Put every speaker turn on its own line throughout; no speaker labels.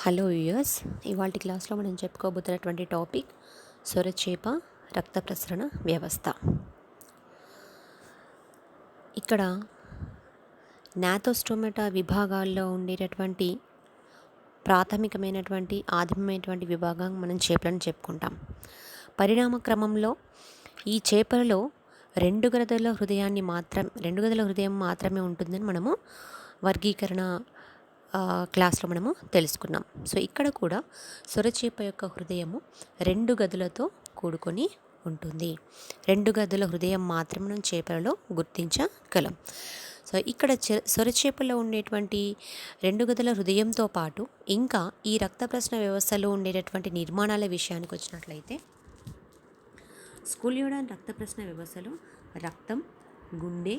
Hello viewers, ఇవాళ క్లాస్లో మనం చెప్పుకోబోతున్నటువంటి టాపిక్ సొరచేప రక్త ప్రసరణ వ్యవస్థ. ఇక్కడ నాథోస్టోమేటా విభాగాల్లో ఉండేటటువంటి ప్రాథమికమైనటువంటి ఆదిమైనటువంటి విభాగం మనం చేపలను చెప్పుకుంటాం. పరిణామ క్రమంలో ఈ చేపలలో రెండు గదుల హృదయం మాత్రమే ఉంటుందని మనము వర్గీకరణ క్లాస్లో మనము తెలుసుకున్నాం. సో ఇక్కడ కూడా సొరచేప యొక్క హృదయము రెండు గదులతో కూడుకొని ఉంటుంది. రెండు గదుల హృదయం మాత్రమే మనం చేపలలో గుర్తించగలం. సో ఇక్కడ సొరచేపలో ఉండేటువంటి రెండు గదుల హృదయంతో పాటు ఇంకా ఈ రక్త ప్రసరణ వ్యవస్థలో ఉండేటటువంటి నిర్మాణాల విషయానికి వచ్చినట్లయితే, స్కూలియోడాన్ రక్త ప్రసరణ వ్యవస్థలో రక్తం, గుండె,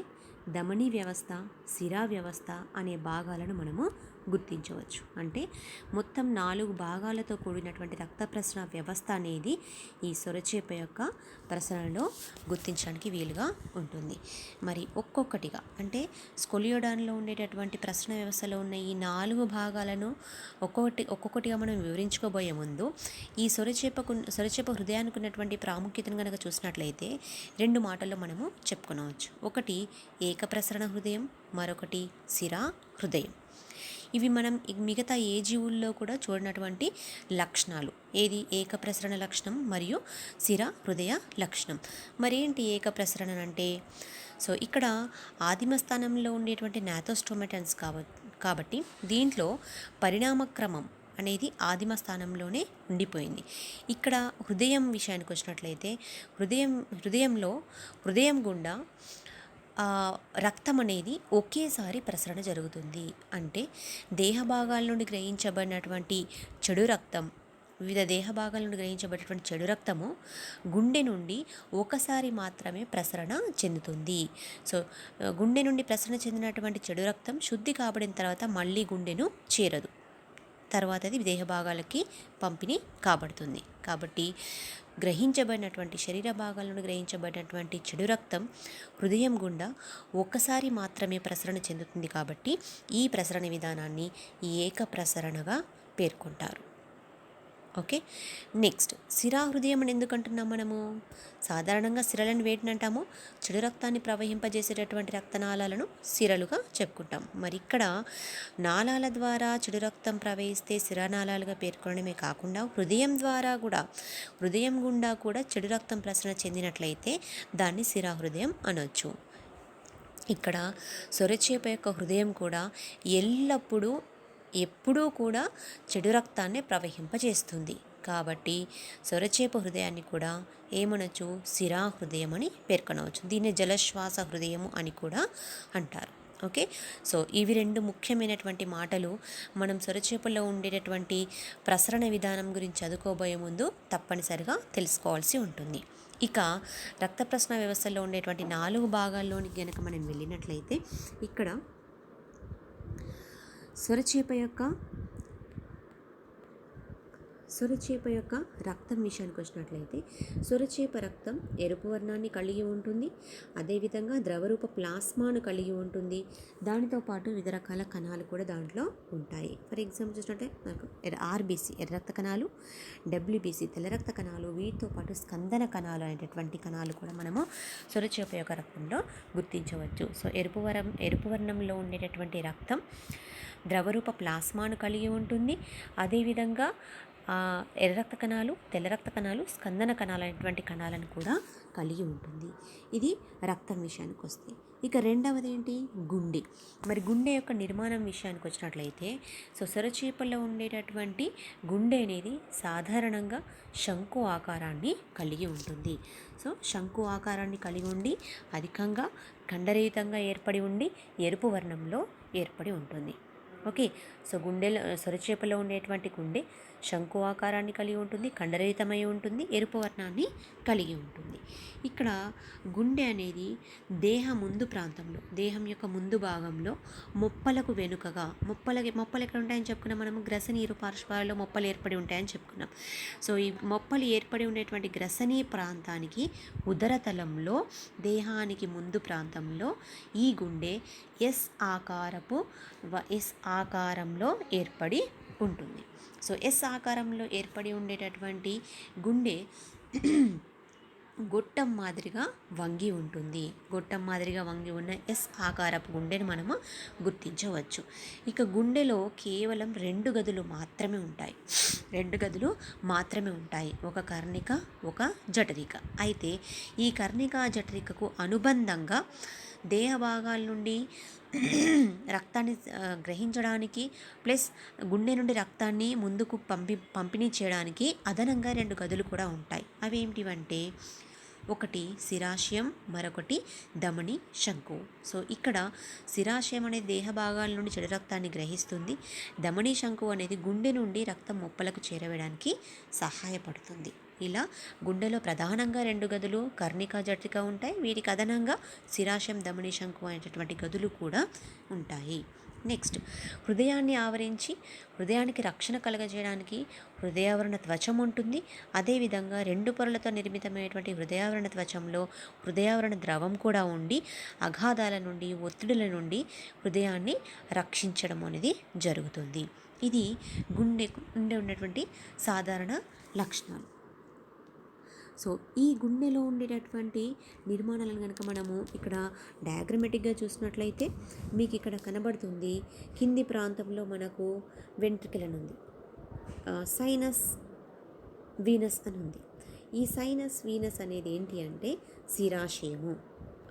ధమనీ వ్యవస్థ, సిరా వ్యవస్థ అనే భాగాలను మనము గుర్తించవచ్చు. అంటే మొత్తం 4 భాగాలతో కూడినటువంటి రక్త ప్రసరణ వ్యవస్థ అనేది ఈ సొరచేప యొక్క ప్రసరణలో గుర్తించడానికి వీలుగా ఉంటుంది. మరి ఒక్కొక్కటిగా అంటే స్కొలియోడాన్లో ఉండేటటువంటి ప్రసరణ వ్యవస్థలో ఉన్న ఈ 4 భాగాలను ఒక్కొక్కటిగా మనం వివరించుకోబోయే ముందు ఈ సొరచేప హృదయానికి ఉన్నటువంటి ప్రాముఖ్యతను కనుక చూసినట్లయితే 2 మాటల్లో మనము చెప్పుకోవచ్చు. ఒకటి ఏక ప్రసరణ హృదయం, మరొకటి సిరా హృదయం. ఇవి మనం మిగతా ఏ జీవుల్లో కూడా చూడనటువంటి లక్షణాలు. ఏది ఏక ప్రసరణ లక్షణం మరియు సిరా హృదయ లక్షణం. మరేంటి ఏక ప్రసరణ అంటే, సో ఇక్కడ ఆదిమ స్థానంలో ఉండేటువంటి నాథోస్టోమేటన్స్ కాబట్టి దీంట్లో పరిణామక్రమం అనేది ఆదిమ స్థానంలోనే ఉండిపోయింది. ఇక్కడ హృదయం విషయానికి వచ్చినట్లయితే హృదయం గుండా రక్తం అనేది ఒకేసారి ప్రసరణ జరుగుతుంది. అంటే దేహ భాగాల నుండి గ్రహించబడినటువంటి చెడు రక్తం, వివిధ దేహ భాగాల నుండి గ్రహించబడినటువంటి చెడు రక్తము గుండె నుండి ఒకసారి మాత్రమే ప్రసరణ చెందుతుంది. సో గుండె నుండి ప్రసరణ చెందినటువంటి చెడు రక్తం శుద్ధి కాబడిన తర్వాత మళ్ళీ గుండెను చేరదు, తర్వాత అది దేహ భాగాలకి పంపిణీ కాబడుతుంది. కాబట్టి గ్రహించబడినటువంటి శరీర భాగాల నుండి గ్రహించబడినటువంటి చెడు రక్తం హృదయం గుండా ఒక్కసారి మాత్రమే ప్రసరణ చెందుతుంది. కాబట్టి ఈ ప్రసరణ విధానాన్ని ఏక ప్రసరణగా పేర్కొంటారు. ఓకే, నెక్స్ట్ సిరా హృదయం అని ఎందుకు అంటున్నాం మనము? సాధారణంగా సిరలను వేటిని అంటాము? చెడు రక్తాన్ని ప్రవహింపజేసేటటువంటి రక్తనాళాలను సిరలుగా చెప్పుకుంటాం. మరి ఇక్కడ నాళాల ద్వారా చెడు రక్తం ప్రవహిస్తే సిరానాళాలుగా పేర్కొనడమే కాకుండా హృదయం గుండా కూడా చెడు రక్తం ప్రసరణ చెందినట్లయితే దాన్ని సిరా హృదయం అనొచ్చు. ఇక్కడ సొరచేప యొక్క హృదయం కూడా ఎప్పుడూ కూడా చెడు రక్తాన్ని ప్రవహింపజేస్తుంది. కాబట్టి సొరచేప హృదయాన్ని కూడా ఏమనొచ్చు? సిరా హృదయం అని పేర్కొనవచ్చు. దీన్ని జలశ్వాస హృదయము అని కూడా అంటారు. ఓకే, సో ఇవి 2 ముఖ్యమైనటువంటి మాటలు మనం సొరచేపలో ఉండేటటువంటి ప్రసరణ విధానం గురించి చదువుకోబోయే ముందు తప్పనిసరిగా తెలుసుకోవాల్సి ఉంటుంది. ఇక రక్త ప్రసరణ వ్యవస్థలో ఉండేటువంటి 4 భాగాల్లోనికి గనక మనం వెళ్ళినట్లయితే, ఇక్కడ సొరచేప యొక్క రక్తం విషయానికి వచ్చినట్లయితే, సొరచేప రక్తం ఎరుపు వర్ణాన్ని కలిగి ఉంటుంది. అదేవిధంగా ద్రవరూప ప్లాస్మాను కలిగి ఉంటుంది. దానితో పాటు వివిధ రకాల కణాలు కూడా దాంట్లో ఉంటాయి. ఫర్ ఎగ్జాంపుల్ చూసినట్టే మనకు ఆర్బీసీ ఎర్ర రక్త కణాలు, డబ్ల్యూబీసీ తెల్ల రక్త కణాలు, వీటితో పాటు స్కందన కణాలు అనేటటువంటి కణాలు కూడా మనము సొరచేప యొక్క రక్తంలో గుర్తించవచ్చు. సో ఎరుపు వర్ణంలో ఉండేటటువంటి రక్తం ద్రవరూప ప్లాస్మాను కలిగి ఉంటుంది. అదేవిధంగా ఎర్ర రక్త కణాలు, తెల్ల రక్త కణాలు, స్కందన కణాలు అనేటువంటి కణాలను కూడా కలిగి ఉంటుంది. ఇది రక్తం విషయానికి వస్తే, ఇక రెండవది ఏంటి? గుండె. మరి గుండె యొక్క నిర్మాణం విషయానికి వచ్చినట్లయితే, సో సొరచేపల్లో ఉండేటటువంటి గుండె అనేది సాధారణంగా శంకు ఆకారాన్ని కలిగి ఉంటుంది. సో శంకు ఆకారాన్ని కలిగి ఉండి అధికంగా ఖండరహితంగా ఏర్పడి ఉండి ఎరుపు వర్ణంలో ఏర్పడి ఉంటుంది. ఓకే, సో సొరచేపలో ఉండేటువంటి గుండె శంకు ఆకారాన్ని కలిగి ఉంటుంది, ఖండరహితమై ఉంటుంది, ఎరుపు వర్ణాన్ని కలిగి ఉంటుంది. ఇక్కడ గుండె అనేది దేహం యొక్క ముందు భాగంలో మొప్పలకు వెనుకగా, మొప్పలు ఎక్కడ ఉంటాయని చెప్పుకున్నాం మనము? గ్రసనీరు పార్శ్వాలలో మొప్పలు ఏర్పడి ఉంటాయని చెప్పుకున్నాం. సో ఈ మొప్పలు ఏర్పడి ఉండేటువంటి గ్రసనీ ప్రాంతానికి ఉదరతలంలో, దేహానికి ముందు ప్రాంతంలో ఈ గుండె ఎస్ ఆకారంలో ఏర్పడి ఉంటుంది. సో ఎస్ ఆకారంలో ఏర్పడి ఉండేటటువంటి గుండె గొట్టం మాదిరిగా వంగి ఉంటుంది. గొట్టం మాదిరిగా వంగి ఉన్న ఎస్ ఆకారపు గుండెను మనము గుర్తించవచ్చు. ఇక గుండెలో కేవలం 2 గదులు మాత్రమే ఉంటాయి. 2 గదులు మాత్రమే ఉంటాయి. ఒక కర్ణిక, ఒక జఠరిక. అయితే ఈ కర్ణిక జఠరికకు అనుబంధంగా దేహ భాగాల నుండి రక్తాన్ని గ్రహించడానికి ప్లస్ గుండె నుండి రక్తాన్ని ముందుకు పంపిణీ చేయడానికి అదనంగా 2 గదులు కూడా ఉంటాయి. అవి ఏమిటివంటే ఒకటి శిరాశయం, మరొకటి ధమని శంకు. సో ఇక్కడ శిరాశయం అనేది దేహ భాగాల నుండి చెడు రక్తాన్ని గ్రహిస్తుంది. ధమని శంకు అనేది గుండె నుండి రక్తం మొప్పలకు చేరవేయడానికి సహాయపడుతుంది. ఇలా గుండెలో ప్రధానంగా 2 గదులు కర్ణిక, జఠరిక ఉంటాయి. వీటికి అదనంగా శిరాశయం, ధమని శంకు అనేటటువంటి గదులు కూడా ఉంటాయి. నెక్స్ట్, హృదయాన్ని ఆవరించి హృదయానికి రక్షణ కలగజేయడానికి హృదయావరణ త్వచం ఉంటుంది. అదేవిధంగా 2 పొరలతో నిర్మితమైనటువంటి హృదయావరణ త్వచంలో హృదయావరణ ద్రవం కూడా ఉండి అగాధాల నుండి, ఒత్తిడుల నుండి హృదయాన్ని రక్షించడం అనేది జరుగుతుంది. ఇది గుండెకు ఉన్నటువంటి సాధారణ లక్షణాలు. సో ఈ గుండెలో ఉండేటటువంటి నిర్మాణాలను కనుక మనము ఇక్కడ డయాగ్రమెటిక్గా చూసినట్లయితే మీకు ఇక్కడ కనబడుతుంది. కింది ప్రాంతంలో మనకు వెంట్రికల్ అని ఉంది, సైనస్, వీనస్ అని ఉంది. ఈ సైనస్, వీనస్ అనేది ఏంటి అంటే శిరాశయము.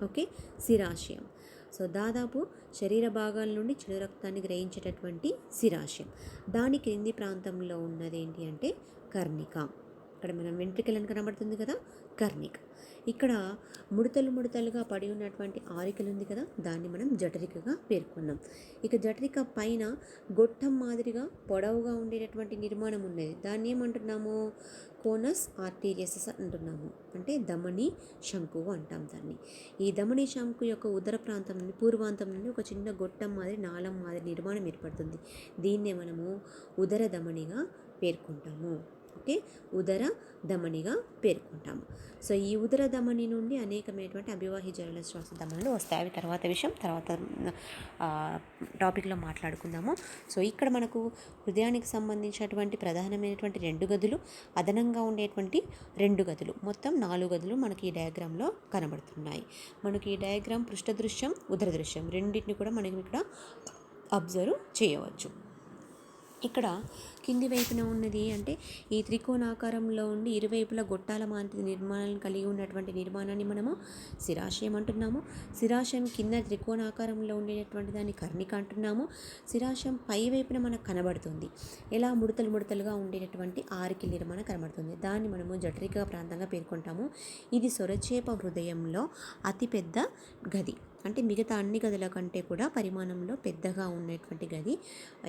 ఓకే, శిరాశయం. సో దాదాపు శరీర భాగాల నుండి చెడు రక్తాన్ని గ్రహించేటటువంటి శిరాశయం. దాని క్రింది ప్రాంతంలో ఉన్నది ఏంటి అంటే కర్ణిక. ఇక్కడ మనం వెంట్రికల్ అని కనబడుతుంది కదా, కర్ణిక. ఇక్కడ ముడతలుగా పడి ఉన్నటువంటి ఆరికలు ఉంది కదా, దాన్ని మనం జఠరికగా పేర్కొన్నాం. ఇక జఠరిక పైన గొట్టం మాదిరిగా పొడవుగా ఉండేటటువంటి నిర్మాణం ఉన్నది. దాన్ని ఏమంటున్నాము? కోనస్ ఆర్టీరియసస్ అంటున్నాము. అంటే ధమని శంకువు అంటాం దాన్ని. ఈ ధమని శంకు యొక్క ఉదర ప్రాంతం నుండి, పూర్వాంతం నుండి ఒక చిన్న గొట్టం మాదిరి, నాళం మాదిరి నిర్మాణం ఏర్పడుతుంది. దీన్నే మనము ఉదర ధమనిగా పేర్కొంటాము. ఓకే, ఉదర ధమనిగా పేర్కొంటాము. సో ఈ ఉదర ధమని నుండి అనేకమైనటువంటి అభివాహి జరల శ్వాస ధమనులు వస్తాయి. అవి తర్వాత విషయం, తర్వాత టాపిక్లో మాట్లాడుకుందాము. సో ఇక్కడ మనకు హృదయానికి సంబంధించినటువంటి ప్రధానమైనటువంటి 2 గదులు, అదనంగా ఉండేటువంటి 2 గదులు, మొత్తం 4 గదులు మనకి ఈ డయాగ్రామ్లో కనబడుతున్నాయి. మనకి ఈ డయాగ్రామ్ పృష్ఠ దృశ్యం, ఉదర దృశ్యం రెండింటిని కూడా మనం ఇక్కడ అబ్జర్వ్ చేయవచ్చు. ఇక్కడ కింది వైపున ఉన్నది అంటే ఈ త్రికోణాకారంలో ఉండి ఇరువైపులా గొట్టాల మాంటి నిర్మాణాలను కలిగి ఉన్నటువంటి నిర్మాణాన్ని మనము శిరాశయం అంటున్నాము. శిరాశయం కింద త్రికోణాకారంలో ఉండేటటువంటి దాన్ని కర్ణిక అంటున్నాము. శిరాశయం పై వైపున మనకు కనబడుతుంది. ఎలా ముడతలుగా ఉండేటటువంటి ఆరికి నిర్మాణం కనబడుతుంది. దాన్ని మనము జఠరిక ప్రాంతంగా పేర్కొంటాము. ఇది సొరచేప హృదయంలో అతిపెద్ద గది. అంటే మిగతా అన్ని గదుల కంటే కూడా పరిమాణంలో పెద్దగా ఉన్నటువంటి గది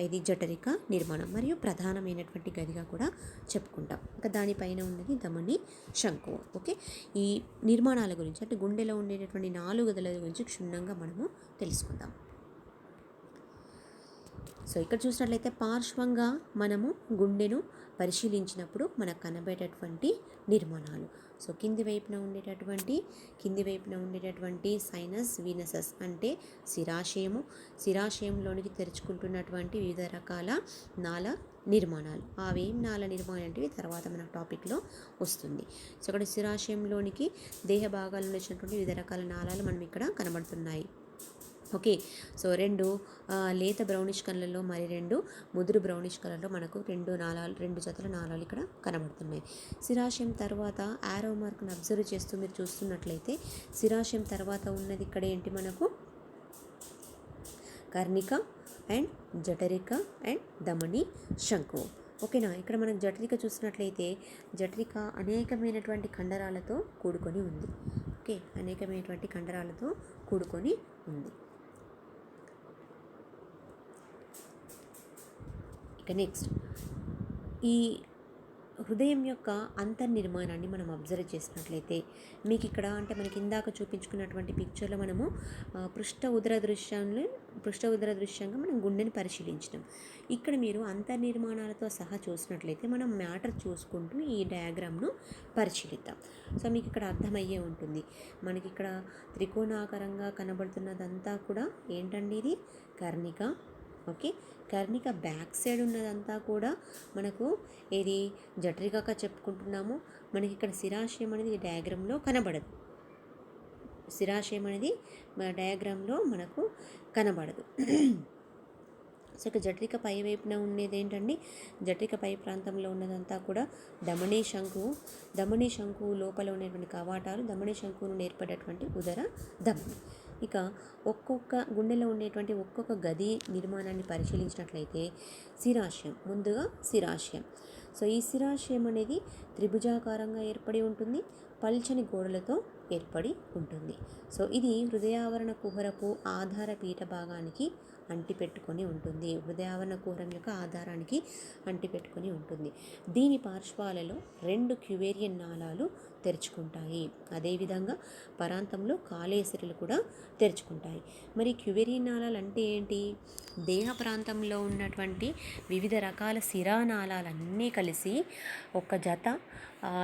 ఇది జఠరిక నిర్మాణం, మరియు ప్రధానమైనటువంటి గదిగా కూడా చెప్పుకుంటాం. ఇంకా దానిపైన ఉన్నది ధమని శంకువు. ఓకే, ఈ నిర్మాణాల గురించి అంటే గుండెలో ఉండేటటువంటి 4 గదుల గురించి క్షుణ్ణంగా మనము తెలుసుకుందాం. సో ఇక్కడ చూసినట్లయితే పార్శ్వంగా మనము గుండెను పరిశీలించినప్పుడు మనకు కనబడేటటువంటి నిర్మాణాలు. సో కింది వైపున ఉండేటటువంటి సైనస్, వీనసస్ అంటే శిరాశయంలోనికి తెరుచుకుంటున్నటువంటి వివిధ రకాల నాళ నిర్మాణాలు. అవేం నాళ నిర్మాణాలు అంటే తర్వాత మన టాపిక్లో వస్తుంది. సో ఇక్కడ శిరాశయంలోనికి దేహ భాగాల్లో వచ్చినటువంటి వివిధ రకాల నాళాలు మనం ఇక్కడ కనబడుతున్నాయి. ఓకే, సో 2 లేత బ్రౌనిష్ కలర్లో, మరి 2 ముదురు బ్రౌనిష్ కలర్లో మనకు 2 జతల నాళాలు ఇక్కడ కనబడుతున్నాయి. శిరాశయం తర్వాత యారో మార్క్ను అబ్జర్వ్ చేస్తూ మీరు చూస్తున్నట్లయితే శిరాశయం తర్వాత ఉన్నది ఇక్కడ ఏంటి మనకు కర్ణిక అండ్ జఠరిక అండ్ ధమని శంకువు. ఓకేనా, ఇక్కడ మనం జఠరిక చూసినట్లయితే జఠరిక అనేకమైనటువంటి కండరాలతో కూడుకొని ఉంది. ఓకే, అనేకమైనటువంటి కండరాలతో కూడుకొని ఉంది. ఇక నెక్స్ట్, ఈ హృదయం యొక్క అంతర్నిర్మాణాన్ని మనం అబ్జర్వ్ చేసినట్లయితే మీకు ఇక్కడ అంటే మనకి ఇందాక చూపించుకున్నటువంటి పిక్చర్లో మనము పృష్ఠ ఉదర దృశ్యంగా మనం గుండెని పరిశీలించినాం. ఇక్కడ మీరు అంతర్నిర్మాణాలతో సహా చూసినట్లయితే మనం మ్యాటర్ చూసుకుంటూ ఈ డయాగ్రామ్ను పరిశీలిద్దాం. సో మీకు ఇక్కడ అర్థమయ్యే ఉంటుంది. మనకి ఇక్కడ త్రికోణాకారంగా కనబడుతున్నదంతా కూడా ఏంటండి, ఇది కర్ణిక, ఓకే, కర్ణిక బ్యాక్ సైడ్ ఉన్నదంతా కూడా మనకు ఏది జఠరికగా చెప్పుకుంటున్నాము. మనకి ఇక్కడ శిరాశయం అనేది ఈ డయాగ్రామ్లో కనబడదు. శిరాశయం అనేది డయాగ్రామ్లో మనకు కనబడదు. సో ఇక జఠరిక పై వైపున ఉండేది ఏంటండి, జఠరిక పై ప్రాంతంలో ఉన్నదంతా కూడా ధమనీ శంకువు. ధమనీ శంకువు లోపల ఉండేటువంటి కవాటాలు, ధమనీ శంకువు నుండి ఏర్పడేటువంటి ఉదర ధమని. ఇక ఒక్కొక్క గుండెలో ఉండేటువంటి ఒక్కొక్క గది నిర్మాణాన్ని పరిశీలించినట్లయితే శిరాశయం, ముందుగా శిరాశయం. సో ఈ శిరాశయం అనేది త్రిభుజాకారంగా ఏర్పడి ఉంటుంది, పల్చని గోడలతో ఏర్పడి ఉంటుంది. సో ఇది హృదయావరణ కుహరపు ఆధార పీఠ భాగానికి అంటిపెట్టుకొని ఉంటుంది. హృదయావరణ కుహరం యొక్క ఆధారానికి అంటిపెట్టుకొని ఉంటుంది. దీని పార్శ్వాలలో 2 క్యువేరియన్ నాళాలు తెరుచుకుంటాయి. అదేవిధంగా పరాంతంలో కాలేసిరలు కూడా తెరుచుకుంటాయి. మరి క్యువేరియన్ నాళాలు అంటే ఏంటి? దేహ ప్రాంతంలో ఉన్నటువంటి వివిధ రకాల శిరానాళాలన్నీ కలిసి ఒక జత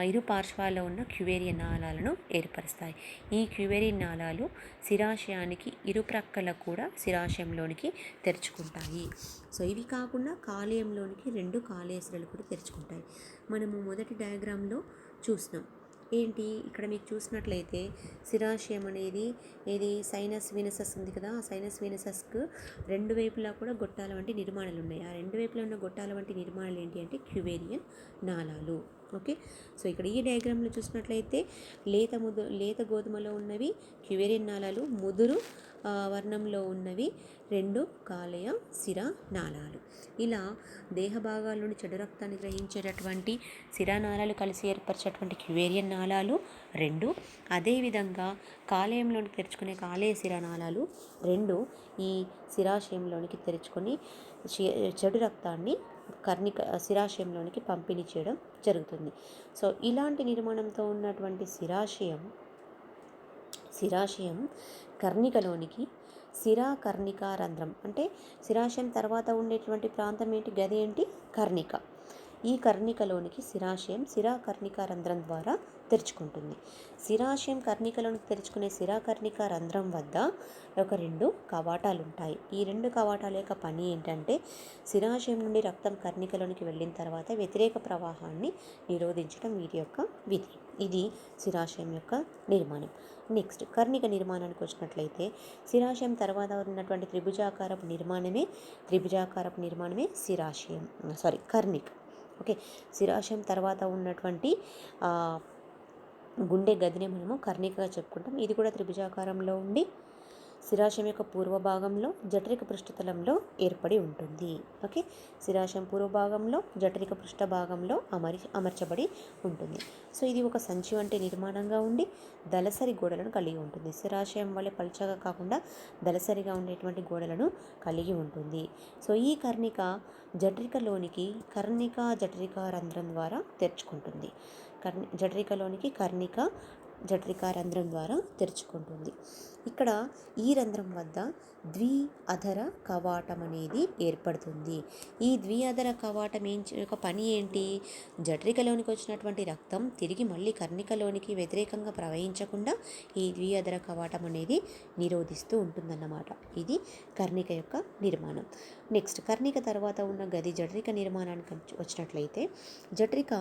ఇరు పార్శ్వాల్లో ఉన్న క్యువేరియన్ నాళాలను ఏర్పరుస్తాయి. ఈ క్యువేరియన్ నాళాలు శిరాశయానికి ఇరు ప్రక్కల కూడా శిరాశయంలోనికి తెరుచుకుంటాయి. సో ఇవి కాకుండా కాలేయంలోనికి 2 కాలేయసిరలు కూడా తెరుచుకుంటాయి. మనము మొదటి డయాగ్రామ్లో చూసినాం. ఏంటి ఇక్కడ మీకు చూసినట్లయితే శిరాశయం అనేది ఏది సైనస్ వీనసస్ ఉంది కదా, ఆ సైనస్ వీనసస్కు 2 వైపులా కూడా గొట్టాల వంటి నిర్మాణాలు ఉన్నాయి. ఆ 2 వైపులా ఉన్న గొట్టాల వంటి నిర్మాణాలు ఏంటి అంటే క్యువేరియన్ నాళాలు. ఓకే, సో ఇక్కడ ఈ డయాగ్రామ్లో చూసినట్లయితే లేత గోధుమలో ఉన్నవి క్యువేరియన్ నాళాలు, ముదురు వర్ణంలో ఉన్నవి 2 కాలేయ శిరా నాళాలు. ఇలా దేహ భాగాల నుండి చెడు రక్తాన్ని గ్రహించేటటువంటి శిరానాళాలు కలిసి ఏర్పరిచేటువంటి క్యువేరియన్ నాళాలు 2, అదేవిధంగా కాలేయంలోనికి తెరుచుకునే కాలేయ శిరానాళాలు 2 ఈ శిరాశయంలోనికి తెరుచుకొని చెడు రక్తాన్ని కర్ణిక శిరాశయంలోనికి పంపిణీ చేయడం జరుగుతుంది. సో ఇలాంటి నిర్మాణంతో ఉన్నటువంటి శిరాశయం కర్ణికలోనికి శిరాకర్ణికా రంధ్రం, అంటే శిరాశయం తర్వాత ఉండేటువంటి ప్రాంతం ఏంటి, గది ఏంటి, కర్ణిక. ఈ కర్ణికలోనికి శిరాశయం శిరాకర్ణికా రంధ్రం ద్వారా తెరుచుకుంటుంది. శిరాశయం కర్ణికలోనికి తెరుచుకునే శిరాకర్ణికా రంధ్రం వద్ద ఒక 2 కవాటాలు ఉంటాయి. ఈ 2 కవాటాల యొక్క పని ఏంటంటే శిరాశయం నుండి రక్తం కర్ణికలోనికి వెళ్ళిన తర్వాత వ్యతిరేక ప్రవాహాన్ని నిరోధించడం వీటి యొక్క విధి. ఇది శిరాశయం యొక్క నిర్మాణం. నెక్స్ట్ కర్ణిక నిర్మాణానికి వచ్చినట్లయితే శిరాశయం తర్వాత ఉన్నటువంటి త్రిభుజాకారపు నిర్మాణమే శిరాశయం, కర్ణిక. ఓకే, శిరాశయం తర్వాత ఉన్నటువంటి గుండె గదిని మనము కర్ణికగా చెప్పుకుంటాం. ఇది కూడా త్రిభుజాకారంలో ఉండి శిరాశయం యొక్క పూర్వ భాగంలో జఠరిక పృష్ఠతలంలో ఏర్పడి ఉంటుంది. ఓకే, శిరాశయం పూర్వ భాగంలో జఠరిక పృష్ఠ భాగంలో అమర్చబడి ఉంటుంది. సో ఇది ఒక సంచి వంటి నిర్మాణంగా ఉండి దళసరి గోడలను కలిగి ఉంటుంది. శిరాశయం వల్ల పల్చగా కాకుండా దళసరిగా ఉండేటువంటి గోడలను కలిగి ఉంటుంది. సో ఈ కర్ణిక జఠరికలోనికి జఠరికా రంధ్రం ద్వారా తెరుచుకుంటుంది. జఠరికలోనికి జఠరికా రంధ్రం ద్వారా తెరుచుకుంటుంది. ఇక్కడ ఈ రంధ్రం వద్ద ద్విఅధర కవాటం అనేది ఏర్పడుతుంది. ఈ ద్విఅధర కవాటం యొక్క పని ఏంటి? జఠరికలోనికి వచ్చినటువంటి రక్తం తిరిగి మళ్ళీ కర్ణికలోనికి వ్యతిరేకంగా ప్రవహించకుండా ఈ ద్విఅధర కవాటం అనేది నిరోధిస్తూ ఉంటుందన్నమాట. ఇది కర్ణిక యొక్క నిర్మాణం. నెక్స్ట్ కర్ణిక తర్వాత ఉన్న గది జఠరిక నిర్మాణానికి వచ్చినట్లయితే జఠరిక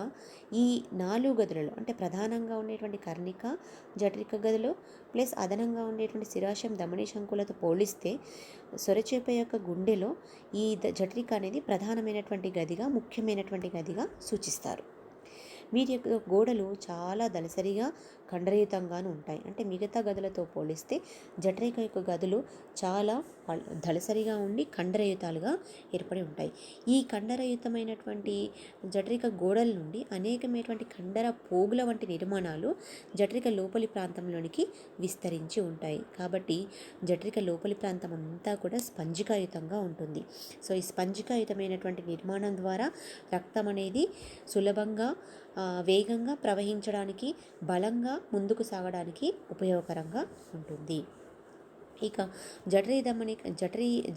ఈ 4 గదులలో, అంటే ప్రధానంగా ఉండేటువంటి కర్ణిక జఠరిక గదులు ప్లస్ అదనంగా ఉండేటువంటి శిరాశయం ధమనీ శంకులతో పోలిస్తే సొరచేప యొక్క గుండెలో ఈ జఠరిక అనేది ప్రధానమైనటువంటి గదిగా, ముఖ్యమైనటువంటి గదిగా సూచిస్తారు. వీటి యొక్క గోడలు చాలా దళసరిగా కండరయుతంగాను ఉంటాయి. అంటే మిగతా గదులతో పోలిస్తే జఠరిక యొక్క గదులు చాలా దళసరిగా ఉండి కండరయుతాలుగా ఏర్పడి ఉంటాయి. ఈ కండరయుతమైనటువంటి జఠరిక గోడల నుండి అనేకమైనటువంటి కండర పోగుల వంటి నిర్మాణాలు జఠరిక లోపలి ప్రాంతంలోనికి విస్తరించి ఉంటాయి. కాబట్టి జఠరిక లోపలి ప్రాంతం అంతా కూడా స్పంజికాయుతంగా ఉంటుంది. సో ఈ స్పంజికాయుతమైనటువంటి నిర్మాణం ద్వారా రక్తం అనేది సులభంగా వేగంగా ప్రవహించడానికి, బలంగా ముందుకు సాగడానికి ఉపయోగకరంగా ఉంటుంది. ఇక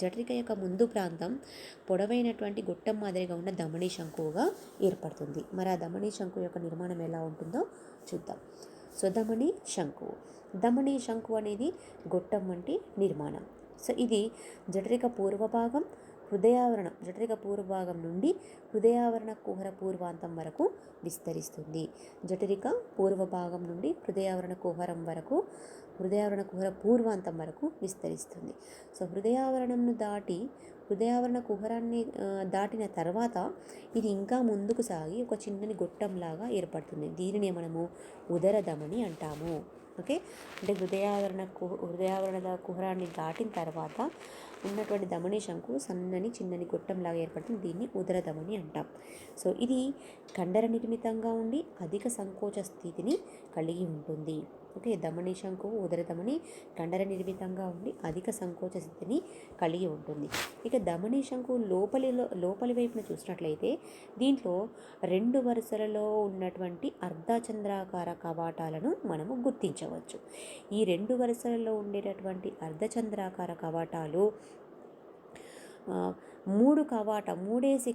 జఠరిక యొక్క ముందు ప్రాంతం పొడవైనటువంటి గొట్టం మాదిరిగా ఉన్న ధమనీ శంకువుగా ఏర్పడుతుంది. మరి ఆ ధమనీ శంకువు యొక్క నిర్మాణం ఎలా ఉంటుందో చూద్దాం. సో ధమనీ శంకువు అనేది గొట్టం వంటి నిర్మాణం. సో ఇది జఠరిక పూర్వ భాగం, హృదయావరణం జఠరిక పూర్వభాగం నుండి హృదయావరణ కుహర పూర్వాంతం వరకు విస్తరిస్తుంది. జఠరిక పూర్వభాగం నుండి హృదయావరణ కుహర పూర్వాంతం వరకు విస్తరిస్తుంది. సో హృదయావరణ కుహరాన్ని దాటిన తర్వాత ఇది ఇంకా ముందుకు సాగి ఒక చిన్నని గొట్టంలాగా ఏర్పడుతుంది. దీనినే మనము ఉదర ధమని అంటాము. ఓకే, అంటే హృదయావరణ కుహరాన్ని దాటిన తర్వాత ఉన్నటువంటి ధమని శంకు సన్నని చిన్నని గొట్టంలాగా ఏర్పడుతుంది. దీన్ని ఉదర ధమని అంటాం. సో ఇది కండర నిర్మితంగా ఉండి అధిక సంకోచ స్థితిని కలిగి ఉంటుంది. ఓకే, ధమని శంకు ఉదర ధమని కండర నిర్మితంగా ఉండి అధిక సంకోచ స్థితిని కలిగి ఉంటుంది. ఇక ధమని శంకు లోపలి వైపున చూసినట్లయితే దీంట్లో 2 వరుసలలో ఉన్నటువంటి అర్ధచంద్రాకార కవాటాలను మనము గుర్తించవచ్చు. ఈ 2 వరుసలలో ఉండేటటువంటి అర్ధచంద్రాకార కవాటాలు 3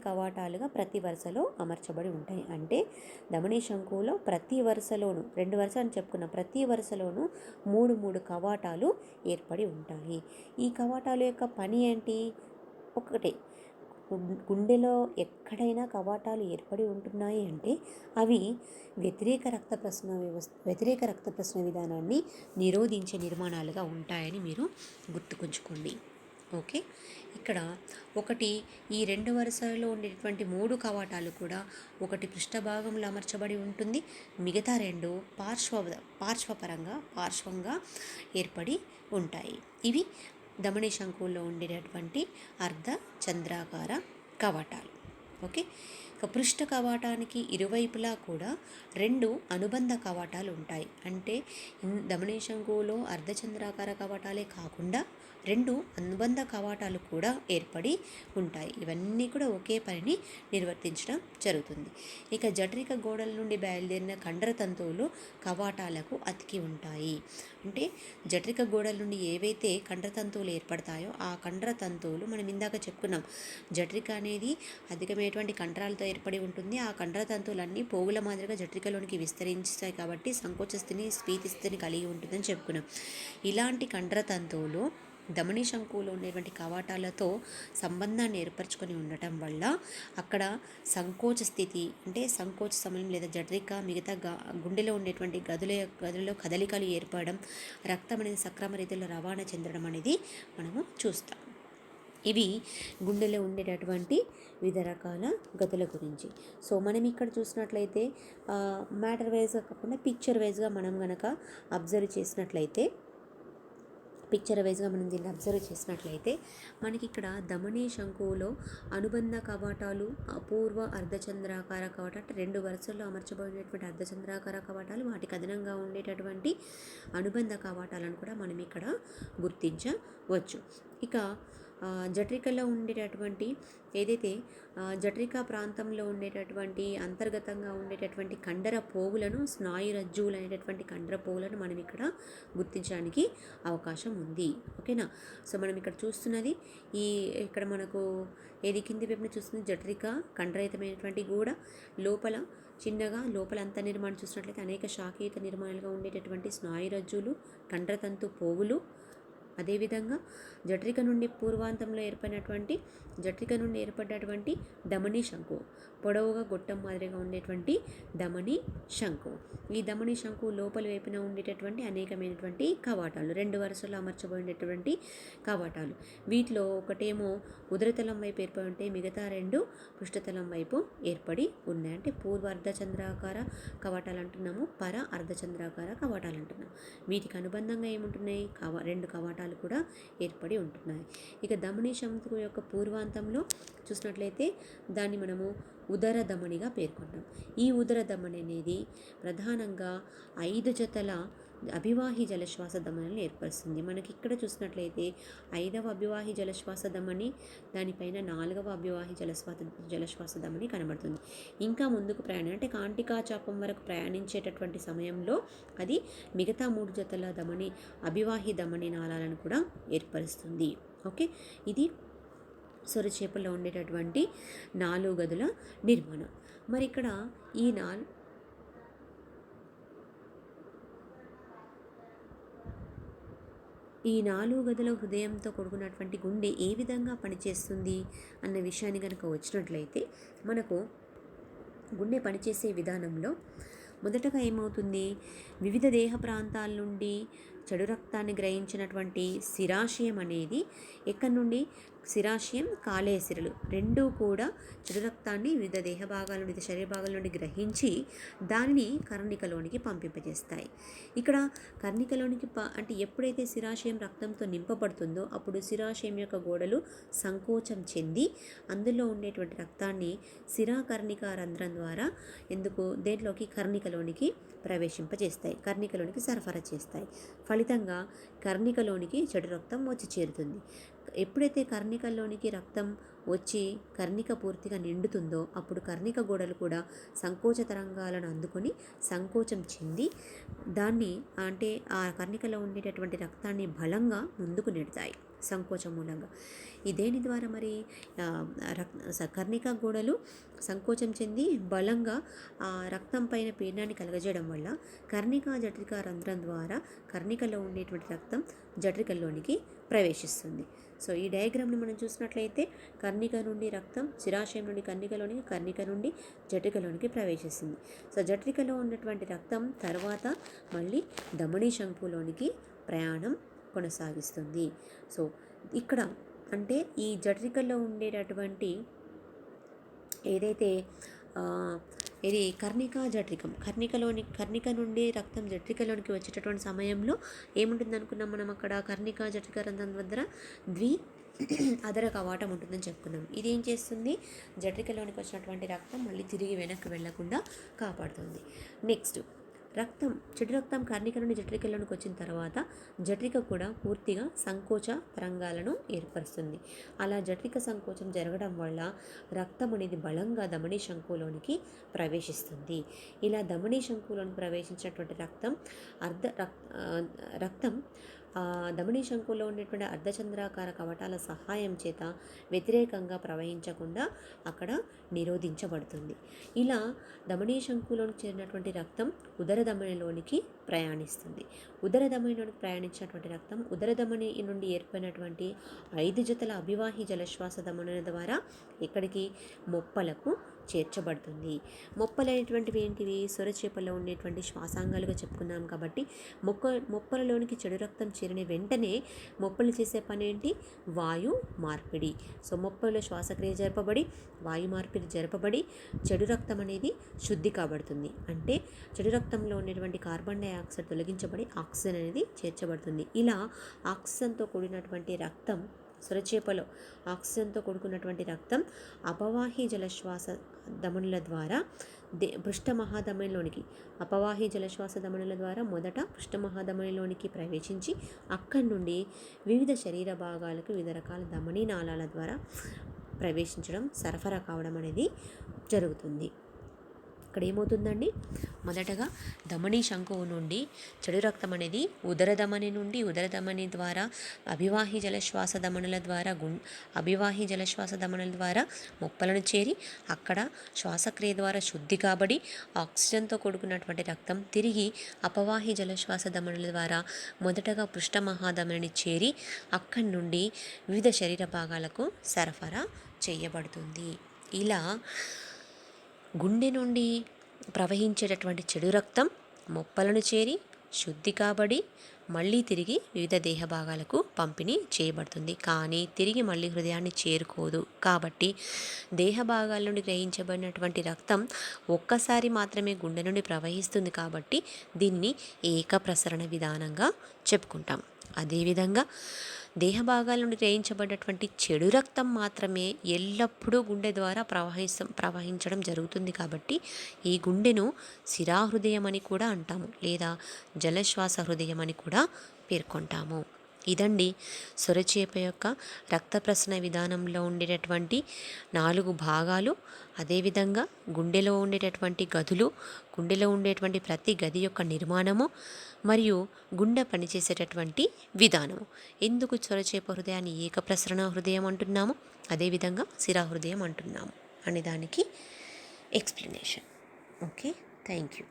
కవాటాలుగా ప్రతి వరుసలో అమర్చబడి ఉంటాయి. అంటే ధమని శంకులో ప్రతి వరుసలోనూ 2 వరుసలు అని చెప్పుకున్నాం, ప్రతి వరుసలోనూ 3 కవాటాలు ఏర్పడి ఉంటాయి. ఈ కవాటాల యొక్క పని ఏంటి? ఒకటే, గుండెలో ఎక్కడైనా కవాటాలు ఏర్పడి ఉంటున్నాయి అంటే అవి వ్యతిరేక రక్త ప్రసరణ విధానాన్ని నిరోధించే నిర్మాణాలుగా ఉంటాయని మీరు గుర్తుకుంచుకోండి. ఓకే, ఇక్కడ ఈ 2 వరుసలలో ఉండేటువంటి 3 కవాటాలు కూడా ఒకటి పృష్ఠభాగంలో అమర్చబడి ఉంటుంది, మిగతా 2 పార్శ్వంగా ఏర్పడి ఉంటాయి. ఇవి ధమని శంకువుల్లో ఉండేటటువంటి అర్ధచంద్రాకార కవాటాలు. ఓకే, ఇక పృష్ఠ కవాటానికి ఇరువైపులా కూడా 2 అనుబంధ కవాటాలు ఉంటాయి. అంటే ధమని శంకువులో అర్ధచంద్రాకార కవాటాలే కాకుండా 2 అనుబంధ కవాటాలు కూడా ఏర్పడి ఉంటాయి. ఇవన్నీ కూడా ఒకే పనిని నిర్వర్తించడం జరుగుతుంది. ఇక జఠరిక గోడల నుండి బయలుదేరిన కండర తంతువులు కవాటాలకు అతికి ఉంటాయి. అంటే జఠరిక గోడల నుండి ఏవైతే కండర తంతువులు ఏర్పడతాయో ఆ కండర తంతువులు మనం ఇందాక చెప్పుకున్నాం, జఠరిక అనేది అధికమైనటువంటి కండరాలతో ఏర్పడి ఉంటుంది. ఆ కండర తంతువులన్నీ పోగుల మాదిరిగా జఠరికలోనికి విస్తరించాయి కాబట్టి సంకోచ స్థితిని స్ఫీతి స్థితిని కలిగి ఉంటుందని చెప్పుకున్నాం. ఇలాంటి కండర తంతువులు ధమని శంకువులో ఉండేటువంటి కవాటాలతో సంబంధాన్ని ఏర్పరచుకొని ఉండటం వల్ల అక్కడ సంకోచ స్థితి అంటే సంకోచ సమయం లేదా జఠరిక మిగతా గుండెలో ఉండేటువంటి గదులలో కదలికలు ఏర్పడడం, రక్తం అనేది సక్రమ రీతిలో రవాణా చెందడం అనేది మనము చూస్తాం. ఇవి గుండెలో ఉండేటటువంటి వివిధ రకాల గదుల గురించి. సో మనం ఇక్కడ చూసినట్లయితే మ్యాటర్ వైజ్గా కాకుండా పిక్చర్ వైజ్గా మనం కనుక దీన్ని అబ్జర్వ్ చేసినట్లయితే మనకి ఇక్కడ ధమని శంకువులో అనుబంధ కవాటాలు, అపూర్వ అర్ధచంద్రాకార కవాటాలు, 2 వరుసల్లో అమర్చబడినటువంటి అర్ధచంద్రాకార కవాటాలు, వాటికి అదనంగా ఉండేటటువంటి అనుబంధ కవాటాలను కూడా మనం ఇక్కడ గుర్తించవచ్చు. ఇక జఠరికలో ఉండేటటువంటి ఏదైతే జఠరిక ప్రాంతంలో ఉండేటటువంటి అంతర్గతంగా ఉండేటటువంటి కండర పోగులను, స్నాయురజ్జువులు అనేటటువంటి కండర పోగులను మనం ఇక్కడ గుర్తించడానికి అవకాశం ఉంది. ఓకేనా, సో మనం ఇక్కడ చూస్తున్నది ఇక్కడ మనకు ఏది కింది వైపున చూస్తుంది జఠరిక కండరయుతమైనటువంటి గూడ, లోపల అంత నిర్మాణం చూసినట్లయితే అనేక శాఖయుత నిర్మాణాలుగా ఉండేటటువంటి స్నాయురజ్జువులు, కండరతంతు పోగులు, అదేవిధంగా జఠరిక నుండి పూర్వాంతంలో ఏర్పడినటువంటి ధమని శంకు, పొడవుగా గొట్టం మాదిరిగా ఉండేటువంటి ధమని శంకు. ఈ ధమని శంకు లోపలి వైపున ఉండేటటువంటి అనేకమైనటువంటి కవాటాలు, 2 వరుసల్లో అమర్చబడినటువంటి కవాటాలు. వీటిలో ఒకటేమో ఉదరతలం వైపు ఏర్పడి ఉంటే మిగతా 2 పృష్ఠతలం వైపు ఏర్పడి ఉన్నాయి. అంటే పూర్వ అర్ధచంద్రాకార కవాటాలు అంటున్నాము, పర అర్ధచంద్రాకార కవాటాలు అంటున్నాము. వీటికి అనుబంధంగా ఏముంటున్నాయి? 2 కవాటాలు కూడా ఏర్పడి ఉంటున్నాయి. ఇక ధమని శంకు యొక్క పూర్వాంతంలో చూసినట్లయితే దాన్ని మనము ఉదర ధమనిగా పేర్కొంటాం. ఈ ఉదర ధమని అనేది ప్రధానంగా 5 జతల అభివాహి జలశ్వాస ధమనులను ఏర్పరుస్తుంది. మనకి ఇక్కడ చూసినట్లయితే 5వ అభివాహి జలశ్వాస ధమని, దానిపైన 4వ అభివాహి జలశ్వాస ధమని కనబడుతుంది. ఇంకా ముందుకు అంటే కాంటికా చాపం వరకు ప్రయాణించేటటువంటి సమయంలో అది మిగతా 3 జతల అభివాహి ధమని నాళాలను కూడా ఏర్పరుస్తుంది. ఓకే, ఇది సొరచేపల్లో ఉండేటటువంటి 4 గదుల నిర్మాణం. మరి ఇక్కడ ఈ ఈ 4 గదుల హృదయంతో కూడుకున్నటువంటి గుండె ఏ విధంగా పనిచేస్తుంది అన్న విషయాన్ని కనుక వచ్చినట్లయితే మనకు గుండె పనిచేసే విధానంలో మొదటగా ఏమవుతుంది, వివిధ దేహ ప్రాంతాల నుండి చెడు రక్తాన్ని గ్రహించినటువంటి శిరాశయం అనేది ఎక్కడి నుండి, శిరాశయం కాలేయసిరలు రెండూ కూడా చెడు రక్తాన్ని వివిధ దేహ భాగాల నుండి, వివిధ శరీర భాగాల నుండి గ్రహించి దానిని కర్ణికలోనికి పంపింపజేస్తాయి. ఇక్కడ కర్ణికలోనికి అంటే ఎప్పుడైతే శిరాశయం రక్తంతో నింపబడుతుందో అప్పుడు శిరాశయం యొక్క గోడలు సంకోచం చెంది అందులో ఉండేటువంటి రక్తాన్ని శిరాకర్ణిక రంధ్రం ద్వారా దేంట్లోకి కర్ణికలోనికి ప్రవేశింపజేస్తాయి, కర్ణికలోనికి సరఫరా చేస్తాయి. ఫలితంగా కర్ణికలోనికి చెడు రక్తం వచ్చి చేరుతుంది. ఎప్పుడైతే కర్ణికల్లోనికి రక్తం వచ్చి కర్ణిక పూర్తిగా నిండుతుందో అప్పుడు కర్ణిక గోడలు కూడా సంకోచ తరంగాలను అందుకొని సంకోచం చెంది దాన్ని అంటే ఆ కర్ణికలో ఉండేటటువంటి రక్తాన్ని బలంగా ముందుకు నెడతాయి సంకోచం మూలంగా. దేని ద్వారా మరి కర్ణిక గోడలు సంకోచం చెంది బలంగా ఆ రక్తం పైన పీడనాన్ని కలగజేయడం వల్ల కర్ణికా జఠరిక రంధ్రం ద్వారా కర్ణికలో ఉండేటువంటి రక్తం జఠరికల్లోనికి ప్రవేశిస్తుంది. సో ఈ డయాగ్రామ్ని మనం చూసినట్లయితే కర్ణిక నుండి రక్తం శిరాశయం నుండి కర్ణికలోనికి, కర్ణిక నుండి జఠరికలోనికి ప్రవేశిస్తుంది. సో జఠరికలో ఉన్నటువంటి రక్తం తర్వాత మళ్ళీ ధమనీ శంకులోనికి ప్రయాణం కొనసాగిస్తుంది. సో ఇక్కడ అంటే ఈ జఠరికల్లో ఉండేటటువంటి ఏదైతే ఇది కర్ణికా జఠరికం, కర్ణిక నుండి రక్తం జఠరికలోనికి వచ్చేటటువంటి సమయంలో ఏముంటుంది అనుకున్నాం మనం, అక్కడ కర్ణికా జఠరిక రంధ్రం వద్ద అదర కవాటం ఉంటుందని చెప్పుకున్నాం. ఇది ఏం చేస్తుంది, జఠరికలోనికి వచ్చినటువంటి రక్తం మళ్ళీ తిరిగి వెనక్కి వెళ్లకుండా కాపాడుతుంది. నెక్స్ట్ చెడు రక్తం కర్ణిక నుండి జఠరికలోనికి వచ్చిన తర్వాత జఠరిక కూడా పూర్తిగా సంకోచ తరంగాలను ఏర్పరుస్తుంది. అలా జఠరిక సంకోచం జరగడం వల్ల రక్తం అనేది బలంగా ధమనీ శంకులోనికి ప్రవేశిస్తుంది. ఇలా ధమనీ శంకులోనికి ప్రవేశించినటువంటి రక్తం ధమనీ శంకులో ఉండేటువంటి అర్ధచంద్రాకార కవటాల సహాయం చేత వ్యతిరేకంగా ప్రవహించకుండా అక్కడ నిరోధించబడుతుంది. ఇలా ధమనీ శంకులోనికి చేరినటువంటి రక్తం ఉదర ధమనిలోనికి ప్రయాణిస్తుంది. ఉదర ధమనిలోనికి ప్రయాణించినటువంటి రక్తం ఉదర ధమని నుండి ఏర్పడినటువంటి 5 జతల అభివాహి జలశ్వాస ధమనుల ద్వారా ఇక్కడికి మొప్పలకు చేర్చబడుతుంది. మొప్పలు అనేటువంటివి ఏంటివి, సొరచేపల్లో ఉండేటువంటి శ్వాసాంగాలుగా చెప్పుకున్నాం కాబట్టి మొప్పలలోనికి చెడు రక్తం చేరిన వెంటనే మొప్పలు చేసే పని ఏంటి, వాయు మార్పిడి. సో మొప్పలో శ్వాసక్రియ జరపబడి వాయు మార్పిడి జరపబడి చెడు రక్తం అనేది శుద్ధి కాబడుతుంది. అంటే చెడు రక్తంలో ఉండేటువంటి కార్బన్ డైఆక్సైడ్ తొలగించబడి ఆక్సిజన్ అనేది చేర్చబడుతుంది. ఇలా ఆక్సిజన్తో కూడినటువంటి రక్తం, సొరచేపలో ఆక్సిజన్తో కూడుకున్నటువంటి రక్తం అపవాహి జలశ్వాస ధమనుల ద్వారా పృష్ఠమహాధమనిలోనికి, అపవాహి జలశ్వాస ధమనుల ద్వారా మొదట పృష్ఠమహాధమనిలోనికి ప్రవేశించి అక్కడి నుండి వివిధ శరీర భాగాలకు వివిధ రకాల ధమనీ నాళాల ద్వారా ప్రవేశించడం, సరఫరా కావడం అనేది జరుగుతుంది. ఇక్కడ ఏమవుతుందండి, మొదటగా ధమనీ శంకువు నుండి చెడు రక్తం అనేది ఉదర ధమని ద్వారా అభివాహి జలశ్వాస ధమనుల ద్వారా మొప్పలను చేరి అక్కడ శ్వాసక్రియ ద్వారా శుద్ధి కాబడి ఆక్సిజన్తో కూడుకున్నటువంటి రక్తం తిరిగి అపవాహి జలశ్వాస ధమనుల ద్వారా మొదటగా పృష్ఠమహాధమనిని చేరి అక్కడి నుండి వివిధ శరీర భాగాలకు సరఫరా చేయబడుతుంది. ఇలా గుండె నుండి ప్రవహించేటటువంటి చెడు రక్తం మొప్పలను చేరి శుద్ధి కాబడి మళ్ళీ తిరిగి వివిధ దేహ భాగాలకు పంపిణీ చేయబడుతుంది. కానీ తిరిగి మళ్ళీ హృదయాన్ని చేరుకోదు. కాబట్టి దేహ భాగాల నుండి గ్రహించబడినటువంటి రక్తం ఒక్కసారి మాత్రమే గుండె నుండి ప్రవహిస్తుంది. కాబట్టి దీన్ని ఏకప్రసరణ విధానంగా చెప్పుకుంటాం. అదేవిధంగా దేహ భాగాల నుండి గ్రహించబడినటువంటి చెడు రక్తం మాత్రమే ఎల్లప్పుడూ గుండె ద్వారా ప్రవహించడం జరుగుతుంది. కాబట్టి ఈ గుండెను శిరాహృదయం అని కూడా అంటాము, లేదా జలశ్వాస హృదయం అని కూడా పేర్కొంటాము. ఇదండి సొరచేప యొక్క రక్త ప్రసరణ విధానంలో ఉండేటటువంటి 4 భాగాలు. అదేవిధంగా గుండెలో ఉండేటటువంటి గదులు, గుండెలో ఉండేటువంటి ప్రతి గది యొక్క నిర్మాణము మరియు గుండె పనిచేసేటటువంటి విధానము. ఎందుకు సొరచేప హృదయాన్ని ఏకప్రసరణ హృదయం అంటున్నాము, అదేవిధంగా శిరాహృదయం అంటున్నాము అనే దానికి ఎక్స్ప్లెనేషన్. Okay, thank you.